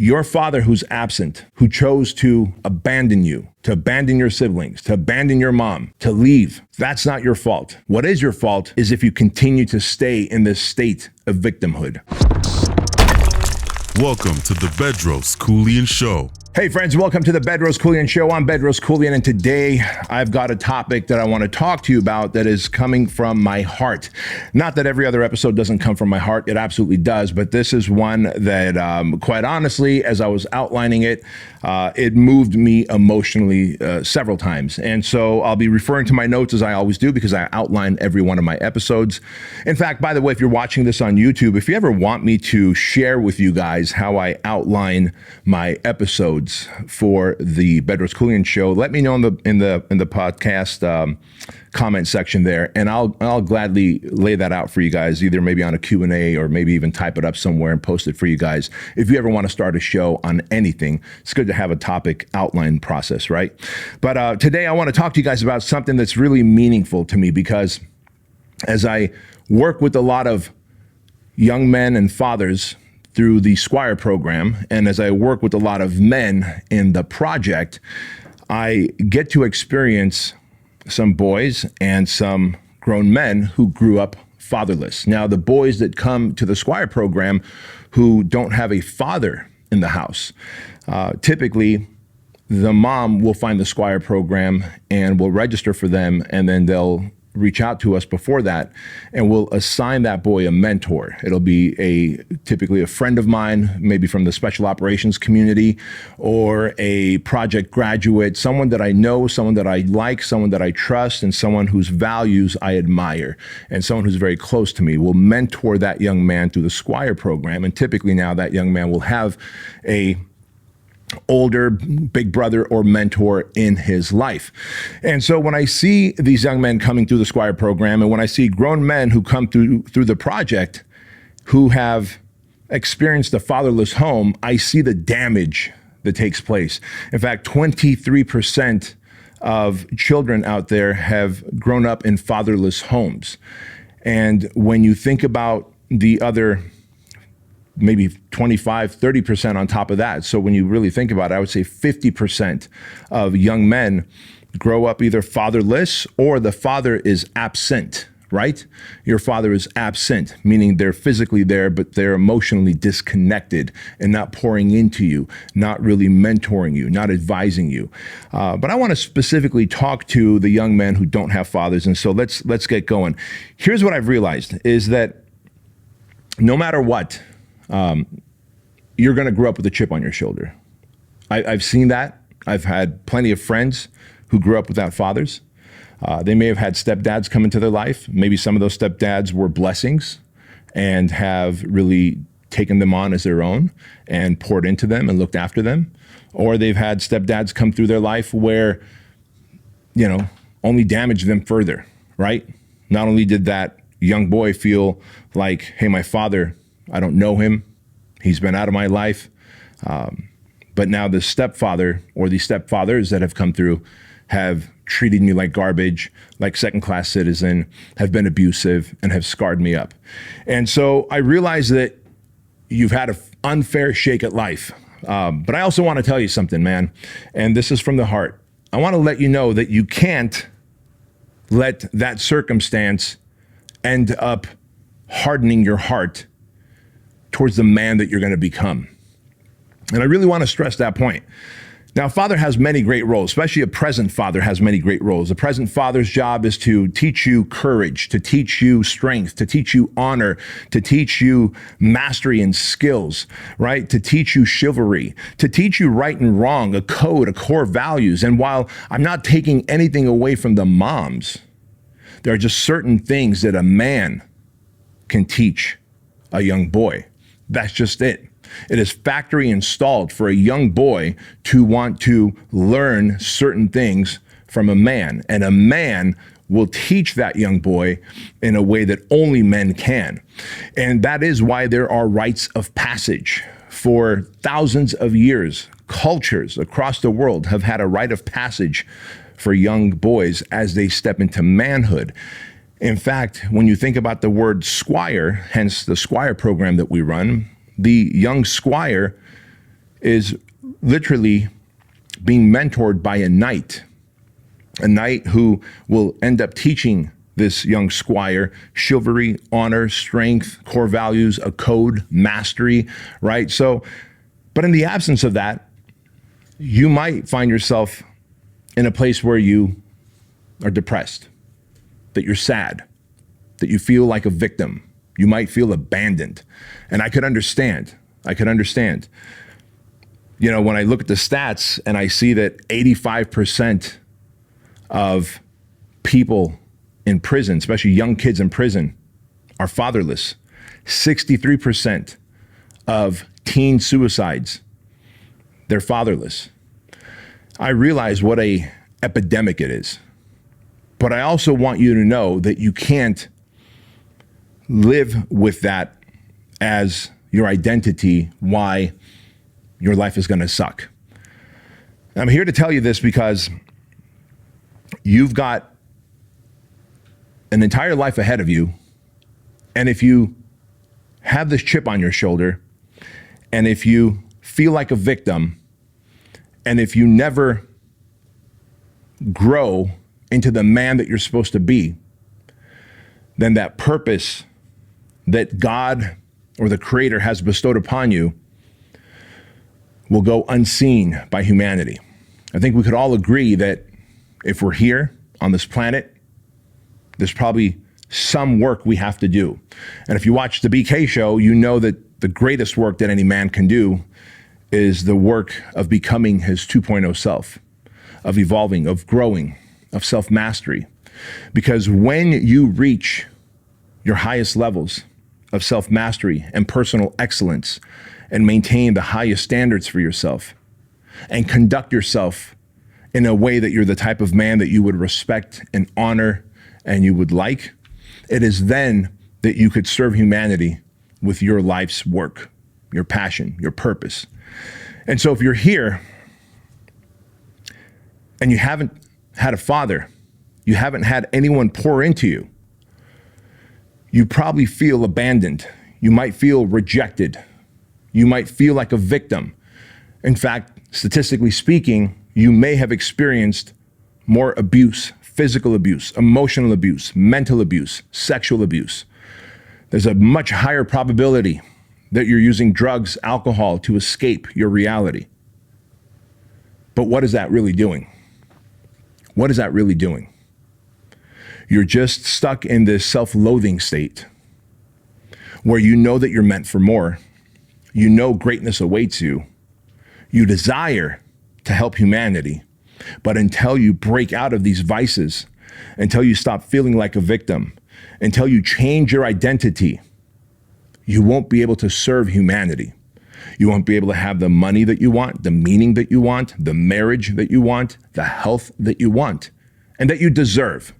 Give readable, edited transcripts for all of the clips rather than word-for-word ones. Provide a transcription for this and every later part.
Your father who's absent, who chose to abandon you, to abandon your siblings, to abandon your mom, to leave, that's not your fault. What is your fault is if you continue to stay in this state of victimhood. Welcome to the Bedros Keuilian Show. Hey friends, welcome to the Bedros Keuilian Show. I'm Bedros Keuilian, and today I've got a topic that I want to talk to you about that is coming from my heart. Not that every other episode doesn't come from my heart, it absolutely does, but this is one that quite honestly, as I was outlining it, it moved me emotionally several times. And so I'll be referring to my notes as I always do because I outline every one of my episodes. In fact, by the way, if you're watching this on YouTube, if you ever want me to share with you guys how I outline my episodes for the Bedros Keuilian Show, let me know in the podcast comment section there, and I'll gladly lay that out for you guys, either maybe on a Q&A or maybe even type it up somewhere and post it for you guys. If you ever want to start a show on anything, it's good to have a topic outline process, right? But today I want to talk to you guys about something that's really meaningful to me, because as I work with a lot of young men and fathers through the Squire Program, and as I work with a lot of men in the project, I get to experience some boys and some grown men who grew up fatherless. Now, the boys that come to the Squire Program who don't have a father in the house, typically the mom will find the Squire Program and will register for them, and then they'll reach out to us before that, and we'll assign that boy a mentor. It'll be typically a friend of mine, maybe from the special operations community, or a project graduate, someone that I know, someone that I like, someone that I trust, and someone whose values I admire, and someone who's very close to me. Will mentor that young man through the Squire Program, and typically now that young man will have a older big brother or mentor in his life. And so when I see these young men coming through the Squire Program, and when I see grown men who come through the project who have experienced a fatherless home, I see the damage that takes place. In fact, 23% of children out there have grown up in fatherless homes. And when you think about the other maybe 25, 30% on top of that. So when you really think about it, I would say 50% of young men grow up either fatherless or the father is absent, right? Your father is absent, meaning they're physically there, but they're emotionally disconnected and not pouring into you, not really mentoring you, not advising you. But I want to specifically talk to the young men who don't have fathers. And so let's get going. Here's what I've realized is that no matter what, you're going to grow up with a chip on your shoulder. I've seen that. I've had plenty of friends who grew up without fathers. They may have had stepdads come into their life. Maybe some of those stepdads were blessings and have really taken them on as their own and poured into them and looked after them. Or they've had stepdads come through their life where, only damaged them further, right? Not only did that young boy feel like, hey, my father, I don't know him, he's been out of my life. But now the stepfather or the stepfathers that have come through have treated me like garbage, like second-class citizen, have been abusive, and have scarred me up. And so I realize that you've had an unfair shake at life. But I also want to tell you something, man, and this is from the heart. I want to let you know that you can't let that circumstance end up hardening your heart towards the man that you're going to become. And I really want to stress that point. Now, a father has many great roles, especially a present father has many great roles. A present father's job is to teach you courage, to teach you strength, to teach you honor, to teach you mastery and skills, right? To teach you chivalry, to teach you right and wrong, a code, a core values. And while I'm not taking anything away from the moms, there are just certain things that a man can teach a young boy. That's just it. It is factory installed for a young boy to want to learn certain things from a man. And a man will teach that young boy in a way that only men can. And that is why there are rites of passage. For thousands of years, cultures across the world have had a rite of passage for young boys as they step into manhood. In fact, when you think about the word squire, hence the Squire program that we run, the young squire is literally being mentored by a knight who will end up teaching this young squire chivalry, honor, strength, core values, a code, mastery, right? So, but in the absence of that, you might find yourself in a place where you are depressed, that you're sad, that you feel like a victim. You might feel abandoned. And I could understand. You know, when I look at the stats and I see that 85% of people in prison, especially young kids in prison, are fatherless. 63% of teen suicides, they're fatherless. I realize what a epidemic it is. But I also want you to know that you can't live with that as your identity, why your life is going to suck. I'm here to tell you this because you've got an entire life ahead of you. And if you have this chip on your shoulder, and if you feel like a victim, and if you never grow into the man that you're supposed to be, then that purpose that God or the Creator has bestowed upon you will go unseen by humanity. I think we could all agree that if we're here on this planet, there's probably some work we have to do. And if you watch the BK show, you know that the greatest work that any man can do is the work of becoming his 2.0 self, of evolving, of growing, of self-mastery. Because when you reach your highest levels of self-mastery and personal excellence and maintain the highest standards for yourself and conduct yourself in a way that you're the type of man that you would respect and honor and you would like, it is then that you could serve humanity with your life's work, your passion, your purpose. And so if you're here and you haven't had a father, you haven't had anyone pour into you, you probably feel abandoned. You might feel rejected. You might feel like a victim. In fact, statistically speaking, you may have experienced more abuse, physical abuse, emotional abuse, mental abuse, sexual abuse. There's a much higher probability that you're using drugs, alcohol to escape your reality. But what is that really doing? What is that really doing? You're just stuck in this self-loathing state where you know that you're meant for more. You know greatness awaits you. You desire to help humanity. But until you break out of these vices, until you stop feeling like a victim, until you change your identity, you won't be able to serve humanity. You won't be able to have the money that you want, the meaning that you want, the marriage that you want, the health that you want, and that you deserve.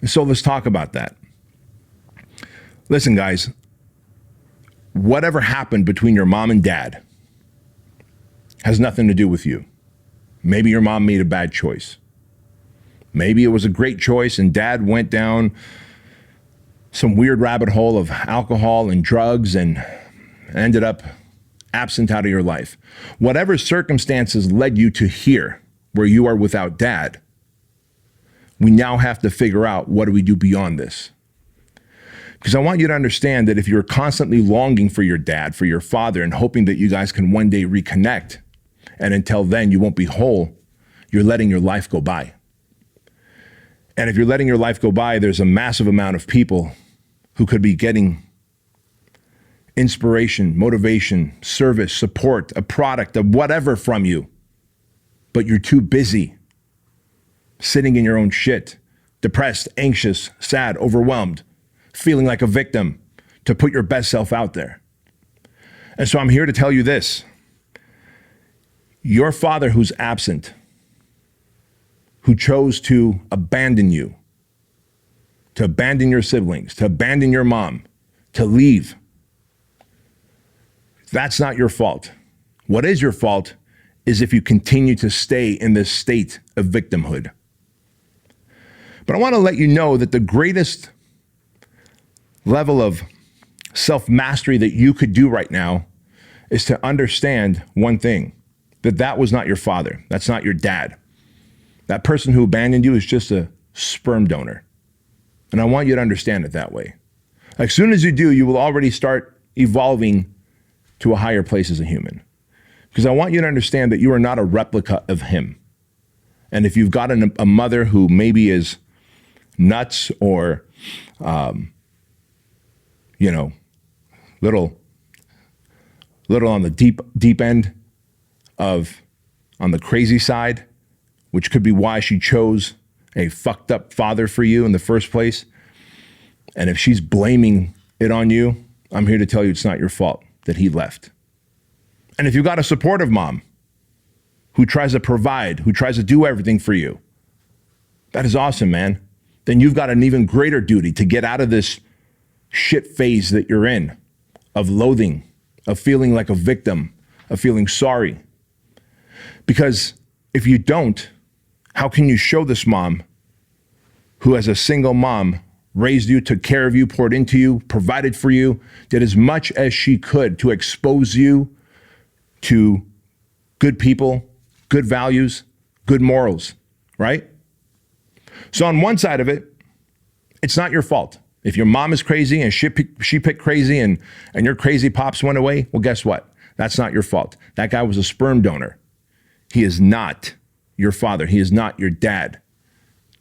So let's talk about that. Listen, guys, whatever happened between your mom and dad has nothing to do with you. Maybe your mom made a bad choice. Maybe it was a great choice and dad went down some weird rabbit hole of alcohol and drugs and ended up absent out of your life. Whatever circumstances led you to here, where you are without dad, we now have to figure out, what do we do beyond this? Because I want you to understand that if you're constantly longing for your dad, for your father, and hoping that you guys can one day reconnect, and until then you won't be whole, you're letting your life go by. And if you're letting your life go by, there's a massive amount of people who could be getting inspiration, motivation, service, support, a product of whatever from you, but you're too busy sitting in your own shit, depressed, anxious, sad, overwhelmed, feeling like a victim, to put your best self out there. And so I'm here to tell you this. Your father who's absent, who chose to abandon you, to abandon your siblings, to abandon your mom, to leave, that's not your fault. What is your fault is if you continue to stay in this state of victimhood. But I want to let you know that the greatest level of self-mastery that you could do right now is to understand one thing, that that was not your father. That's not your dad. That person who abandoned you is just a sperm donor. And I want you to understand it that way. As soon as you do, you will already start evolving to a higher place as a human. Because I want you to understand that you are not a replica of him. And if you've got a mother who maybe is nuts or, little on the deep end of, on the crazy side, which could be why she chose a fucked up father for you in the first place. And if she's blaming it on you, I'm here to tell you it's not your fault that he left. And if you got a supportive mom who tries to provide, who tries to do everything for you, that is awesome, man. Then you've got an even greater duty to get out of this shit phase that you're in of loathing, of feeling like a victim, of feeling sorry. Because if you don't, how can you show this mom who, as a single mom, raised you, took care of you, poured into you, provided for you, did as much as she could to expose you to good people, good values, good morals, right? So on one side of it, it's not your fault. If your mom is crazy and she picked crazy and your crazy pops went away, well, guess what? That's not your fault. That guy was a sperm donor. He is not your father. He is not your dad.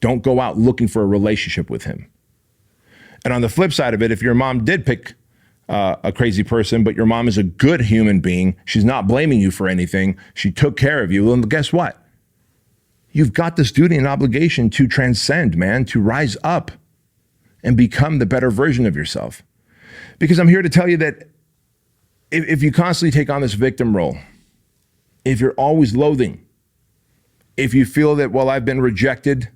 Don't go out looking for a relationship with him. And on the flip side of it, if your mom did pick a crazy person, but your mom is a good human being, she's not blaming you for anything, she took care of you, well, guess what? You've got this duty and obligation to transcend, man, to rise up and become the better version of yourself. Because I'm here to tell you that if you constantly take on this victim role, if you're always loathing, if you feel that, well, I've been rejected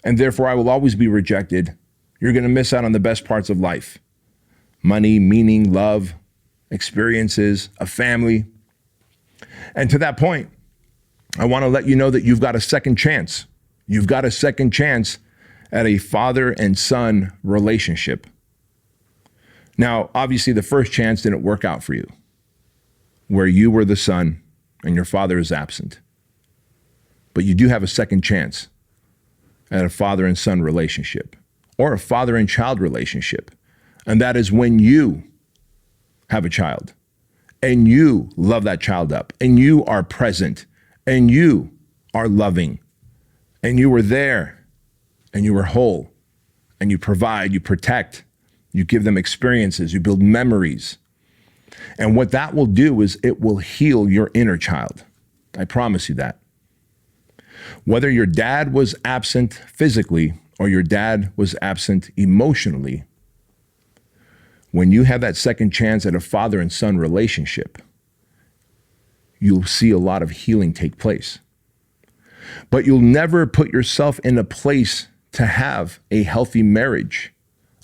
and therefore I will always be rejected, you're going to miss out on the best parts of life. Money, meaning, love, experiences, a family. And to that point, I want to let you know that you've got a second chance. You've got a second chance at a father and son relationship. Now, obviously, the first chance didn't work out for you, where you were the son and your father is absent. But you do have a second chance at a father and son relationship, or a father and child relationship. And that is when you have a child and you love that child up and you are present and you are loving and you were there and you were whole and you provide, you protect, you give them experiences, you build memories. And what that will do is it will heal your inner child. I promise you that. Whether your dad was absent physically or your dad was absent emotionally, when you have that second chance at a father and son relationship, you'll see a lot of healing take place. But you'll never put yourself in a place to have a healthy marriage,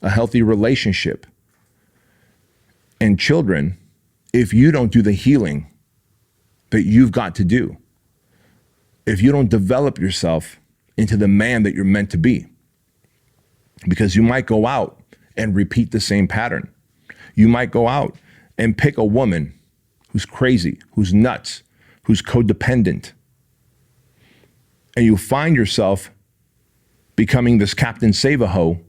a healthy relationship, and children if you don't do the healing that you've got to do. If you don't develop yourself into the man that you're meant to be. Because you might go out and repeat the same pattern. You might go out and pick a woman who's crazy, who's nuts, who's codependent. And you find yourself becoming this Captain Save-A-Ho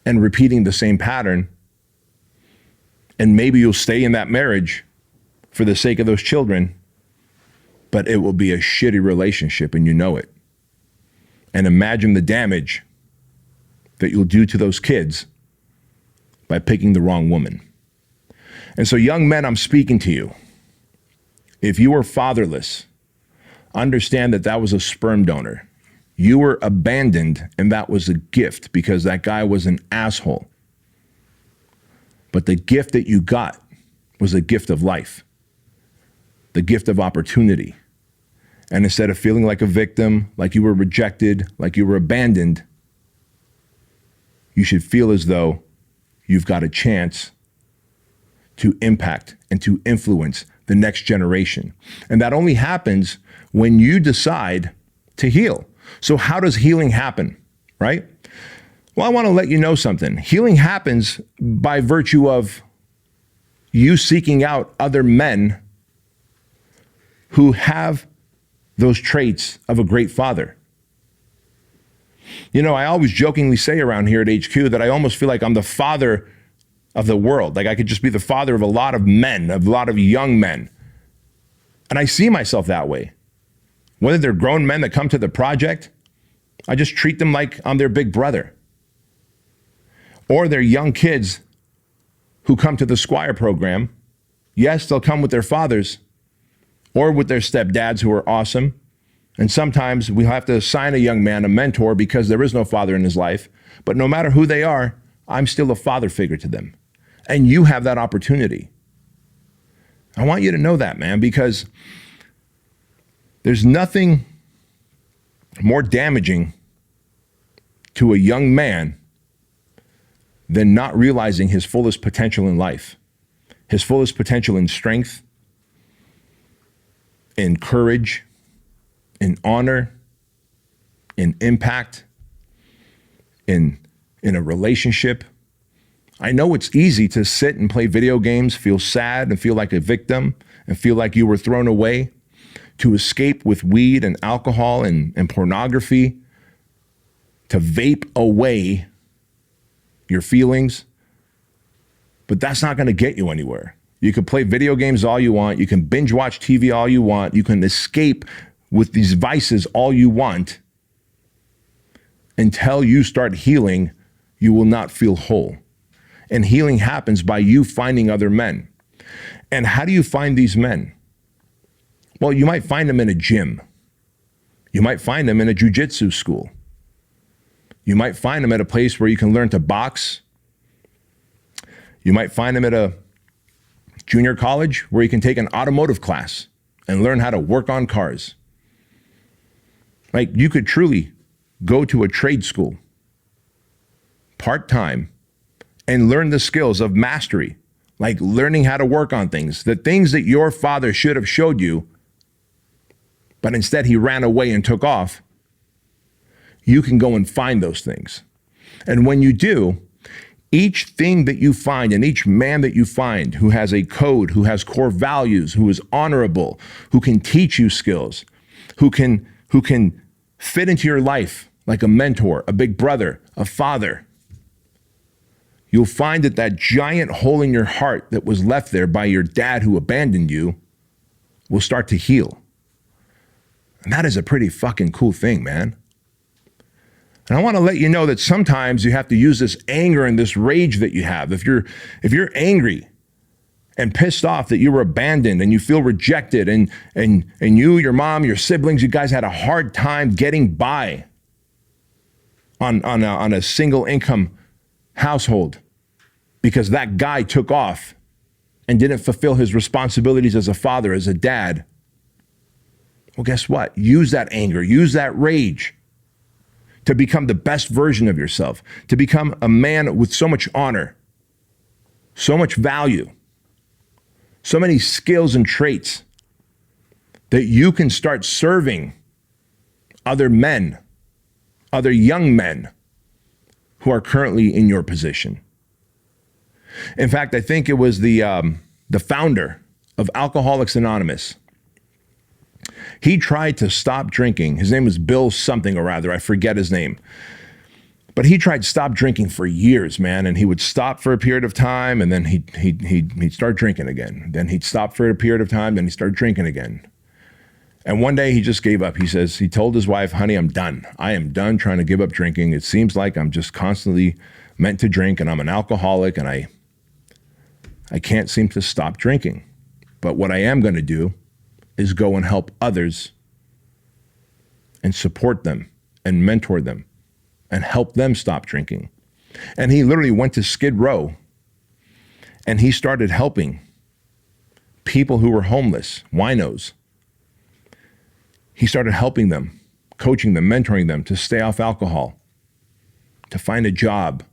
and repeating the same pattern. And maybe you'll stay in that marriage for the sake of those children, but it will be a shitty relationship and you know it. And imagine the damage that you'll do to those kids by picking the wrong woman. And so young men, I'm speaking to you. If you were fatherless, understand that that was a sperm donor. You were abandoned and that was a gift because that guy was an asshole. But the gift that you got was a gift of life, the gift of opportunity. And instead of feeling like a victim, like you were rejected, like you were abandoned, you should feel as though you've got a chance to impact and to influence the next generation. And that only happens when you decide to heal. So how does healing happen, right? Well, I want to let you know something. Healing happens by virtue of you seeking out other men who have those traits of a great father. You know, I always jokingly say around here at HQ that I almost feel like I'm the father of the world. Like I could just be the father of a lot of men, of a lot of young men. And I see myself that way. Whether they're grown men that come to the project, I just treat them like I'm their big brother. Or they're young kids who come to the Squire Program. Yes, they'll come with their fathers or with their stepdads who are awesome. And sometimes we have to assign a young man a mentor because there is no father in his life. But no matter who they are, I'm still a father figure to them. And you have that opportunity. I want you to know that, man, because there's nothing more damaging to a young man than not realizing his fullest potential in life, his fullest potential in strength, in courage, in honor, in impact, in a relationship. I know it's easy to sit and play video games, feel sad and feel like a victim and feel like you were thrown away, to escape with weed and alcohol and pornography, to vape away your feelings. But that's not going to get you anywhere. You can play video games all you want. You can binge watch TV all you want. You can escape with these vices all you want. Until you start healing, you will not feel whole. And healing happens by you finding other men. And how do you find these men? Well, you might find them in a gym. You might find them in a jiu-jitsu school. You might find them at a place where you can learn to box. You might find them at a junior college where you can take an automotive class and learn how to work on cars. Like, you could truly go to a trade school part-time and learn the skills of mastery, like learning how to work on things, the things that your father should have showed you, but instead he ran away and took off. You can go and find those things. And when you do, each thing that you find and each man that you find who has a code, who has core values, who is honorable, who can teach you skills, who can fit into your life like a mentor, a big brother, a father, you'll find that that giant hole in your heart that was left there by your dad who abandoned you will start to heal. And that is a pretty fucking cool thing, man. And I want to let you know that sometimes you have to use this anger and this rage that you have. If you're angry and pissed off that you were abandoned and you feel rejected and you, your mom, your siblings, you guys had a hard time getting by on a single income household because that guy took off and didn't fulfill his responsibilities as a father, as a dad. Well, guess what? Use that anger, use that rage to become the best version of yourself, to become a man with so much honor, so much value, so many skills and traits that you can start serving other men, other young men who are currently in your position. In fact, I think it was the founder of Alcoholics Anonymous. He tried to stop drinking. His name was Bill something or other. I forget his name. But he tried to stop drinking for years, man. And he would stop for a period of time, and then he'd start drinking again. Then he'd stop for a period of time, then he'd start drinking again. And one day he just gave up. He told his wife, honey, I'm done. I am done trying to give up drinking. It seems like I'm just constantly meant to drink, and I'm an alcoholic, and I can't seem to stop drinking. But what I am going to do is go and help others and support them and mentor them and help them stop drinking. And he literally went to Skid Row and he started helping people who were homeless, winos. He started helping them, coaching them, mentoring them to stay off alcohol, to find a job,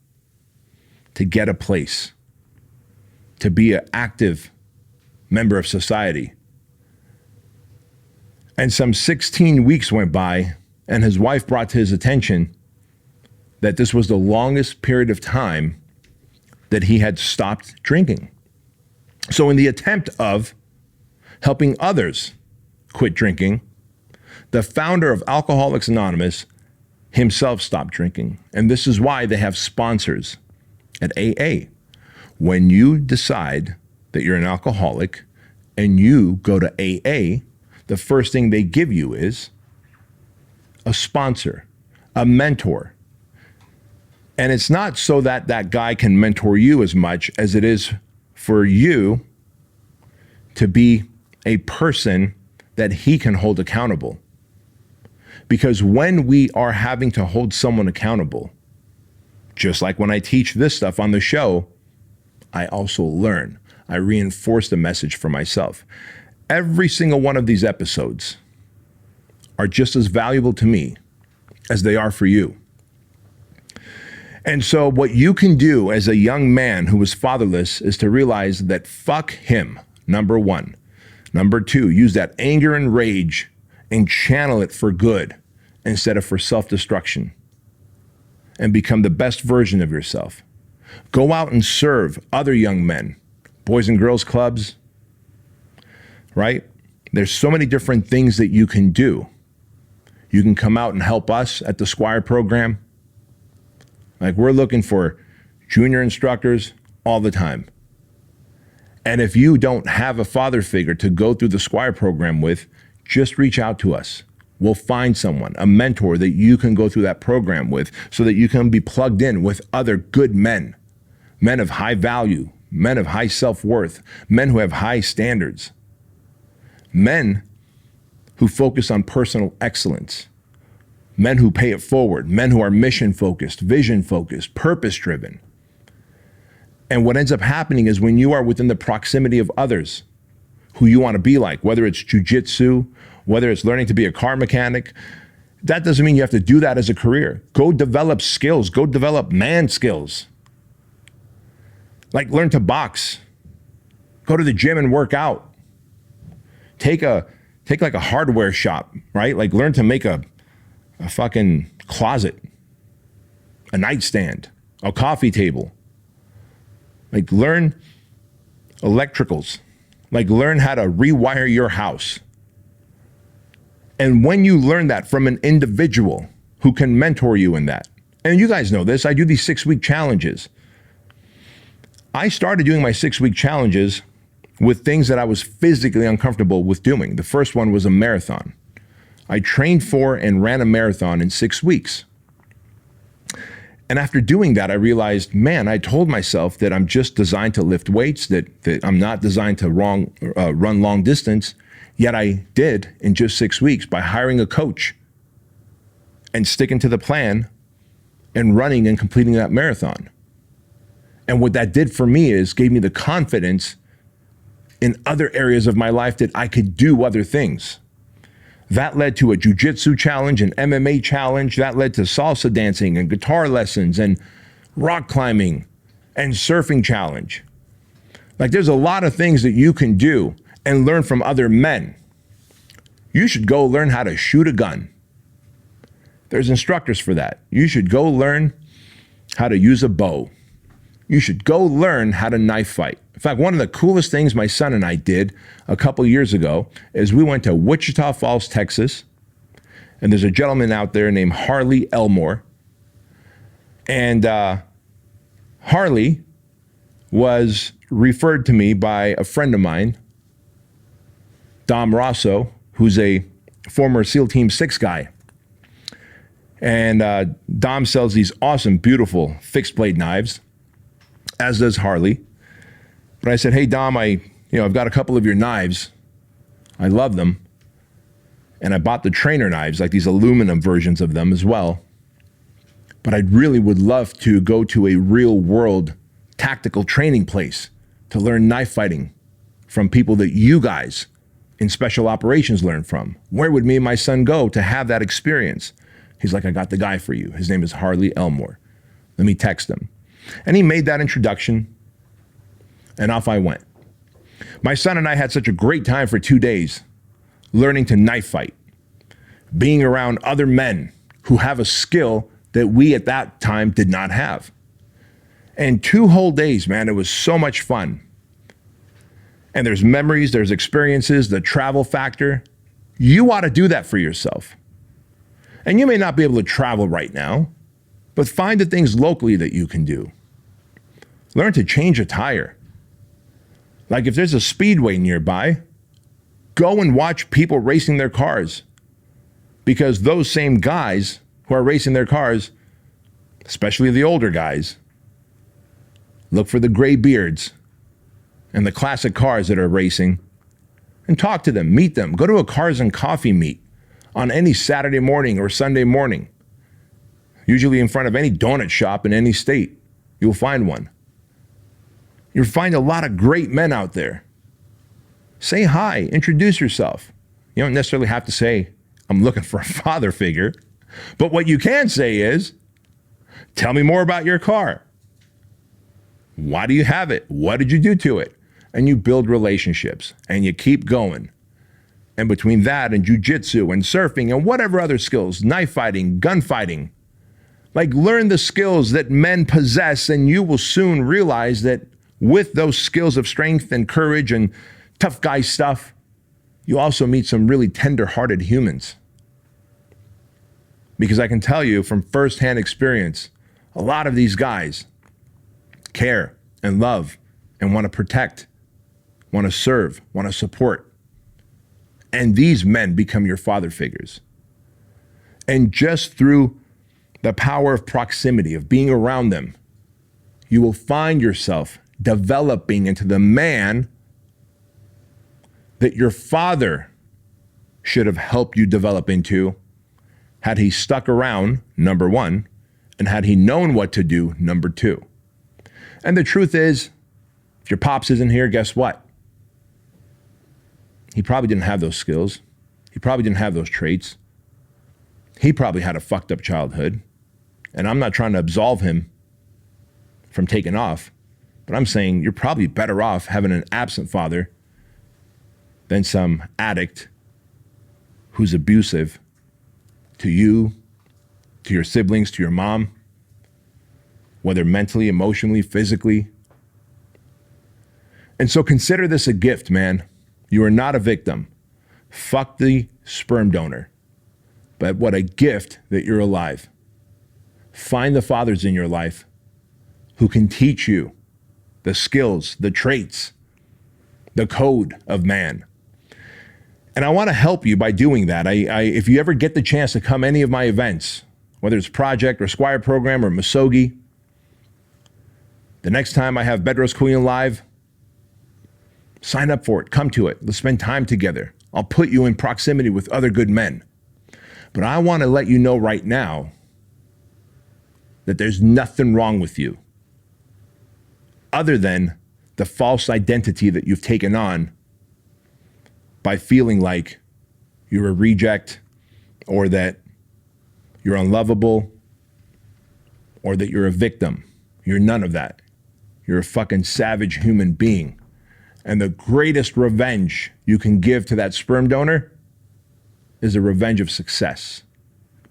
to get a place, to be an active member of society. And some 16 weeks went by, and his wife brought to his attention that this was the longest period of time that he had stopped drinking. So in the attempt of helping others quit drinking, the founder of Alcoholics Anonymous himself stopped drinking. And this is why they have sponsors at AA. When you decide that you're an alcoholic and you go to AA, the first thing they give you is a sponsor, a mentor. And it's not so that that guy can mentor you as much as it is for you to be a person that he can hold accountable. Because when we are having to hold someone accountable, just like when I teach this stuff on the show, I also learn. I reinforce the message for myself. Every single one of these episodes are just as valuable to me as they are for you. And so what you can do as a young man who was fatherless is to realize that fuck him, number one. Number two, use that anger and rage and channel it for good instead of for self-destruction, and become the best version of yourself. Go out and serve other young men, boys and girls clubs, right? There's so many different things that you can do. You can come out and help us at the Squire Program. Like, we're looking for junior instructors all the time. And if you don't have a father figure to go through the Squire Program with, just reach out to us. We'll find someone, a mentor that you can go through that program with so that you can be plugged in with other good men, men of high value, men of high self-worth, men who have high standards, men who focus on personal excellence, men who pay it forward, men who are mission-focused, vision-focused, purpose-driven. And what ends up happening is when you are within the proximity of others who you want to be like, whether it's jujitsu, whether it's learning to be a car mechanic, that doesn't mean you have to do that as a career. Go develop skills. Go develop man skills. Like, learn to box. Go to the gym and work out. Take like a hardware shop, right? Like, learn to make a fucking closet, a nightstand, a coffee table. Like, learn electricals. Like, learn how to rewire your house. And when you learn that from an individual who can mentor you in that, and you guys know this, I do these 6-week challenges. I started doing my 6-week challenges with things that I was physically uncomfortable with doing. The first one was a marathon. I trained for and ran a marathon in 6 weeks. And after doing that, I realized, man, I told myself that I'm just designed to lift weights, that I'm not designed to run long distance. Yet I did in just 6 weeks by hiring a coach and sticking to the plan and running and completing that marathon. And what that did for me is gave me the confidence in other areas of my life that I could do other things. That led to a jujitsu challenge, an MMA challenge. That led to salsa dancing and guitar lessons and rock climbing and surfing challenge. Like, there's a lot of things that you can do and learn from other men. You should go learn how to shoot a gun. There's instructors for that. You should go learn how to use a bow. You should go learn how to knife fight. In fact, one of the coolest things my son and I did a couple years ago is we went to Wichita Falls, Texas, and there's a gentleman out there named Harley Elmore. And Harley was referred to me by a friend of mine, Dom Rosso, who's a former SEAL Team 6 guy. And Dom sells these awesome, beautiful fixed blade knives, as does Harley. But I said, hey, Dom, I've got a couple of your knives. I love them. And I bought the trainer knives, like these aluminum versions of them as well. But I really would love to go to a real world tactical training place to learn knife fighting from people that you guys in special operations learn from. Where would me and my son go to have that experience? He's like, I got the guy for you. His name is Harley Elmore. Let me text him. And he made that introduction, and off I went. My son and I had such a great time for 2 days learning to knife fight, being around other men who have a skill that we at that time did not have. And 2 whole days, man, it was so much fun. and there's memories, there's experiences, the travel factor. You ought to do that for yourself. And you may not be able to travel right now, but find the things locally that you can do. Learn to change a tire. Like if there's a speedway nearby, go and watch people racing their cars. Because those same guys who are racing their cars, especially the older guys, look for the gray beards and the classic cars that are racing and talk to them, meet them. Go to a Cars and Coffee meet on any Saturday morning or Sunday morning, usually in front of any donut shop in any state. You'll find one. You'll find a lot of great men out there. Say hi, introduce yourself. You don't necessarily have to say, I'm looking for a father figure. But what you can say is, tell me more about your car. Why do you have it? What did you do to it? And you build relationships and you keep going. And between that and jujitsu and surfing and whatever other skills, knife fighting, gunfighting, like learn the skills that men possess, and you will soon realize that with those skills of strength and courage and tough guy stuff, you also meet some really tender-hearted humans. Because I can tell you from firsthand experience, a lot of these guys care and love and want to protect, want to serve, want to support. And these men become your father figures. And just through the power of proximity, of being around them, you will find yourself developing into the man that your father should have helped you develop into had he stuck around, number one, and had he known what to do, number two. And the truth is, if your pops isn't here, guess what? He probably didn't have those skills. He probably didn't have those traits. He probably had a fucked up childhood. And I'm not trying to absolve him from taking off, but I'm saying you're probably better off having an absent father than some addict who's abusive to you, to your siblings, to your mom, whether mentally, emotionally, physically. And so consider this a gift, man. You are not a victim. Fuck the sperm donor. But what a gift that you're alive. Find the fathers in your life who can teach you the skills, the traits, the code of man. And I want to help you by doing that. If you ever get the chance to come any of my events, whether it's Project or Squire Program or Misogi, the next time I have Bedros Keuilian live, sign up for it. Come to it. Let's spend time together. I'll put you in proximity with other good men. But I want to let you know right now that there's nothing wrong with you other than the false identity that you've taken on by feeling like you're a reject, or that you're unlovable, or that you're a victim. You're none of that. You're a fucking savage human being. And the greatest revenge you can give to that sperm donor is a revenge of success.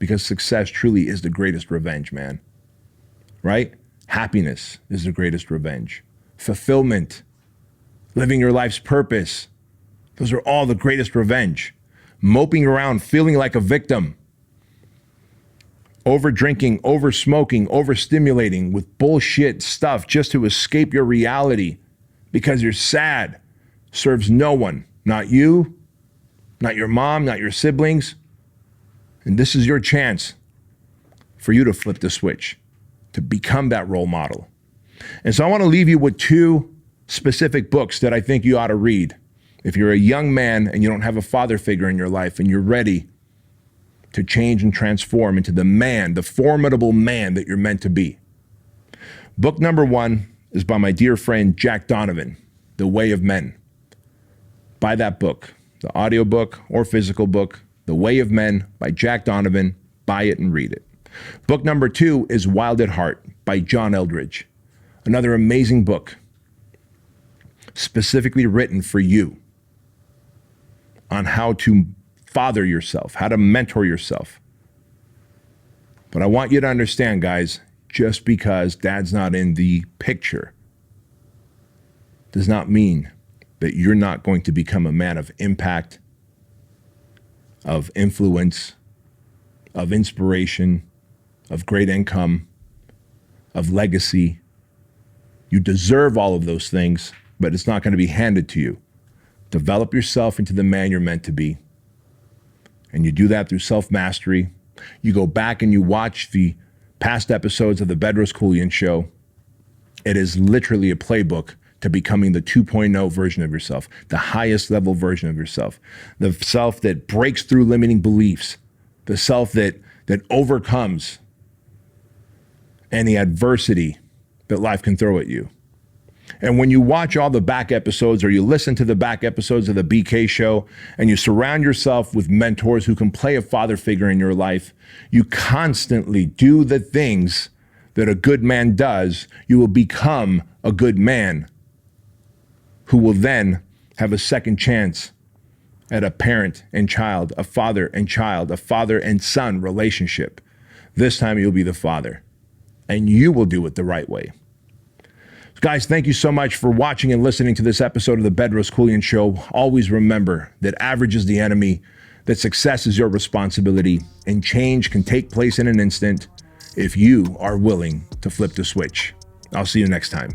Because success truly is the greatest revenge, man. Right? Happiness is the greatest revenge. Fulfillment, living your life's purpose, those are all the greatest revenge. Moping around, feeling like a victim, over drinking, over smoking, overstimulating with bullshit stuff just to escape your reality because you're sad, serves no one, not you, not your mom, not your siblings. And this is your chance for you to flip the switch, to become that role model. And so I want to leave you with two specific books that I think you ought to read. If you're a young man and you don't have a father figure in your life and you're ready to change and transform into the man, the formidable man that you're meant to be. Book number one is by my dear friend Jack Donovan, The Way of Men. Buy that book, the audiobook or physical book, The Way of Men by Jack Donovan. Buy it and read it. Book number two is Wild at Heart by John Eldridge. Another amazing book, specifically written for you on how to father yourself, how to mentor yourself. But I want you to understand, guys, just because dad's not in the picture does not mean that you're not going to become a man of impact, of influence, of inspiration, of great income, of legacy. You deserve all of those things, but it's not going to be handed to you. Develop yourself into the man you're meant to be. And you do that through self-mastery. You go back and you watch the past episodes of the Bedros Keuilian Show. It is literally a playbook to becoming the 2.0 version of yourself, the highest level version of yourself, the self that breaks through limiting beliefs, the self that overcomes any adversity that life can throw at you. And when you watch all the back episodes or you listen to the back episodes of the BK Show and you surround yourself with mentors who can play a father figure in your life, you constantly do the things that a good man does. You will become a good man who will then have a second chance at a parent and child, a father and child, a father and son relationship. This time you'll be the father, and you will do it the right way. Guys, thank you so much for watching and listening to this episode of the Bedros Keuilian Show. Always remember that average is the enemy, that success is your responsibility, and change can take place in an instant if you are willing to flip the switch. I'll see you next time.